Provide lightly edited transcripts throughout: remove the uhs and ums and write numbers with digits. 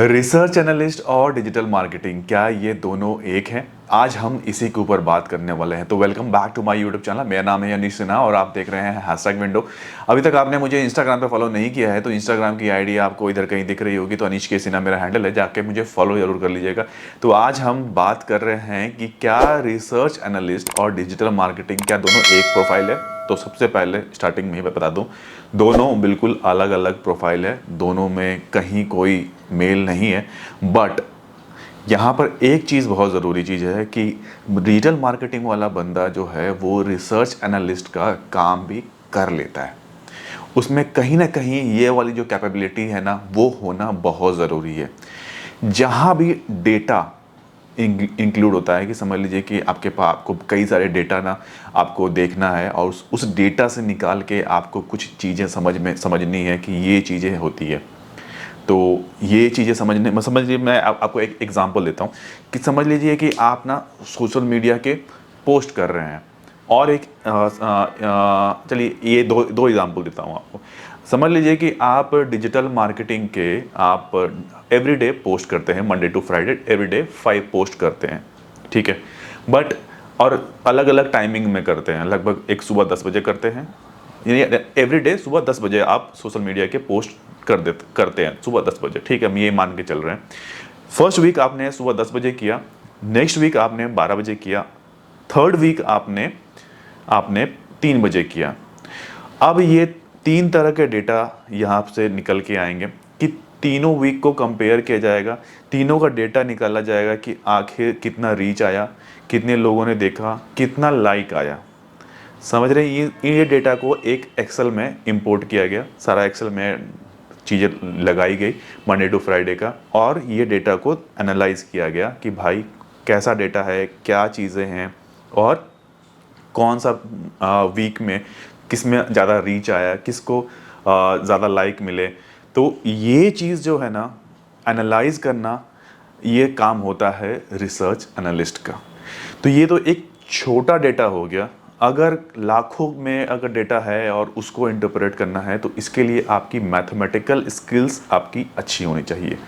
Research analyst और digital marketing, क्या ये दोनों एक हैं? आज हम इसी के ऊपर बात करने वाले हैं। तो welcome back to my YouTube channel. मेरा नाम है अनीश सिन्हा और आप देख रहे हैं हैशटैग विंडो। अभी तक आपने मुझे इंस्टाग्राम पे फॉलो नहीं किया है तो इंस्टाग्राम की आईडी आपको इधर कहीं दिख रही होगी, तो अनीश के सिन्हा मेरा हैंडल है, जाके मुझे फॉलो जरूर कर लीजिएगा। तो आज हम बात कर रहे हैं कि क्या रिसर्च एनालिस्ट और डिजिटल मार्केटिंग क्या दोनों एक प्रोफाइल है? तो सबसे पहले स्टार्टिंग में ही बता दूं, दोनों बिल्कुल अलग अलग प्रोफाइल है, दोनों में कहीं कोई मेल नहीं है। बट यहाँ पर एक चीज़ बहुत ज़रूरी चीज़ है कि डिजिटल मार्केटिंग वाला बंदा जो है वो रिसर्च एनालिस्ट का काम भी कर लेता है। उसमें कहीं ना कहीं ये वाली जो कैपेबिलिटी है ना, वो होना बहुत ज़रूरी है। जहाँ भी डेटा इंक्लूड होता है, कि समझ लीजिए कि आपको कई सारे डेटा ना आपको देखना है और उस डेटा से निकाल के आपको कुछ चीज़ें समझनी है कि ये चीज़ें होती है। तो ये चीज़ें समझ लीजिए, मैं आपको एक एग्जांपल देता हूँ कि समझ लीजिए कि आप ना सोशल मीडिया के पोस्ट कर रहे हैं और एक चलिए ये दो एग्जांपल देता हूँ आपको। समझ लीजिए कि आप डिजिटल मार्केटिंग के आप एवरीडे पोस्ट करते हैं, Monday to Friday everyday 5 post करते हैं, ठीक है। बट और अलग अलग टाइमिंग में करते हैं, लगभग एक सुबह 10 बजे करते हैं, यानी एवरीडे सुबह 10 बजे आप सोशल मीडिया के पोस्ट करते हैं सुबह 10 बजे, ठीक है। हम ये मान के चल रहे हैं। फर्स्ट वीक आपने सुबह 10 बजे किया, नेक्स्ट वीक आपने 12 बजे किया, थर्ड वीक आपने 3 बजे किया। अब ये 3 तरह के डेटा यहाँ से निकल के आएंगे कि तीनों वीक को कंपेयर किया जाएगा, तीनों का डेटा निकाला जाएगा कि आखिर कितना रीच आया, कितने लोगों ने देखा, कितना लाइक आया। समझ रहे हैं? ये डेटा को एक एक्सेल में इंपोर्ट किया गया, सारा एक्सेल में चीज़ें लगाई गई मंडे टू फ्राइडे का, और ये डेटा को एनालाइज किया गया कि भाई कैसा डेटा है, क्या चीज़ें हैं और कौन सा वीक में किस में ज़्यादा रीच आया, किसको ज़्यादा लाइक मिले। तो ये चीज़ जो है ना, एनालाइज करना, ये काम होता है रिसर्च एनालिस्ट का। तो ये तो एक छोटा डेटा हो गया। अगर लाखों में अगर डेटा है और उसको इंटरप्रेट करना है तो इसके लिए आपकी मैथमेटिकल स्किल्स आपकी अच्छी होनी चाहिए,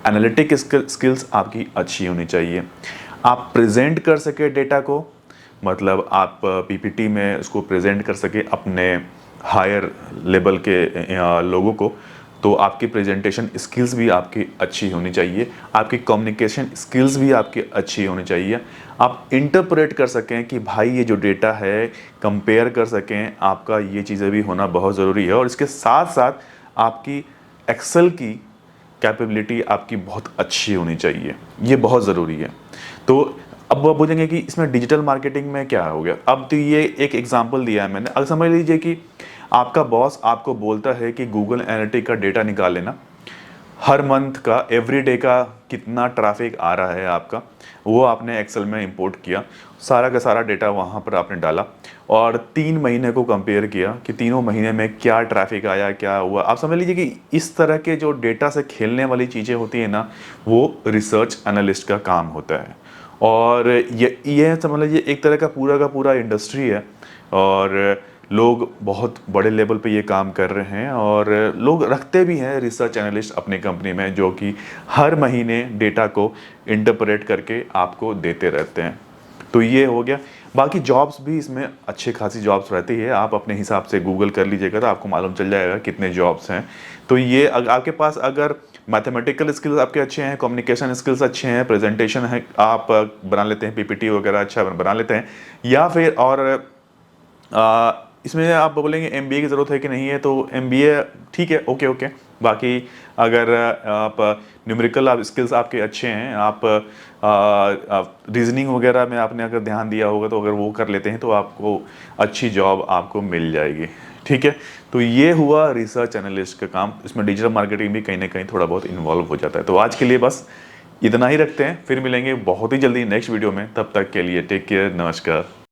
एनालिटिक स्किल्स आपकी अच्छी होनी चाहिए। आप प्रेजेंट कर सके डेटा को, मतलब आप पीपीटी में उसको प्रेजेंट कर सके अपने हायर लेवल के लोगों को, तो आपकी प्रेजेंटेशन स्किल्स भी आपकी अच्छी होनी चाहिए, आपकी कम्युनिकेशन स्किल्स भी आपकी अच्छी होनी चाहिए। आप इंटरप्रेट कर सकें कि भाई ये जो डेटा है कंपेयर कर सकें, आपका ये चीज़ें भी होना बहुत ज़रूरी है। और इसके साथ साथ आपकी एक्सेल की कैपेबिलिटी आपकी बहुत अच्छी होनी चाहिए, ये बहुत ज़रूरी है। तो अब वो बोलेंगे कि इसमें डिजिटल मार्केटिंग में क्या हो गया। अब तो ये एक एग्जांपल दिया है मैंने। अब समझ लीजिए कि आपका बॉस आपको बोलता है कि गूगल एनालिटिक का डेटा निकाल लेना, हर मंथ का एवरी डे का कितना ट्रैफिक आ रहा है आपका, वो आपने एक्सेल में इंपोर्ट किया, सारा का सारा डेटा वहाँ पर आपने डाला और 3 महीने को कंपेयर किया कि तीनों महीने में क्या ट्रैफिक आया, क्या हुआ। आप समझ लीजिए कि इस तरह के जो डेटा से खेलने वाली चीज़ें होती है ना, वो रिसर्च एनालिस्ट का काम होता है। और ये समझ लीजिए एक तरह का पूरा इंडस्ट्री है और लोग बहुत बड़े लेवल पे ये काम कर रहे हैं और लोग रखते भी हैं रिसर्च एनालिस्ट अपनी कंपनी में, जो कि हर महीने डेटा को इंटरप्रेट करके आपको देते रहते हैं। तो ये हो गया। बाकी जॉब्स भी इसमें अच्छी खासी जॉब्स रहती है, आप अपने हिसाब से गूगल कर लीजिएगा तो आपको मालूम चल जाएगा कितने जॉब्स हैं। तो ये आपके पास अगर मैथमेटिकल स्किल्स आपके अच्छे हैं, कम्युनिकेशन स्किल्स अच्छे हैं, प्रेजेंटेशन है, आप बना लेते हैं, पीपीटी वगैरह अच्छा बना लेते हैं, या फिर और इसमें आप बोलेंगे एमबीए की ज़रूरत है कि नहीं है, तो एमबीए ठीक है, ओके। बाकी अगर आप न्यूमेरिकल आप स्किल्स आपके अच्छे हैं, आप रीजनिंग वगैरह में आपने अगर ध्यान दिया होगा तो अगर वो कर लेते हैं तो आपको अच्छी जॉब आपको मिल जाएगी, ठीक है। तो ये हुआ रिसर्च एनालिस्ट का काम। इसमें डिजिटल मार्केटिंग भी कहीं ना कहीं थोड़ा बहुत इन्वॉल्व हो जाता है। तो आज के लिए बस इतना ही रखते हैं, फिर मिलेंगे बहुत ही जल्दी नेक्स्ट वीडियो में। तब तक के लिए टेक केयर, नमस्कार।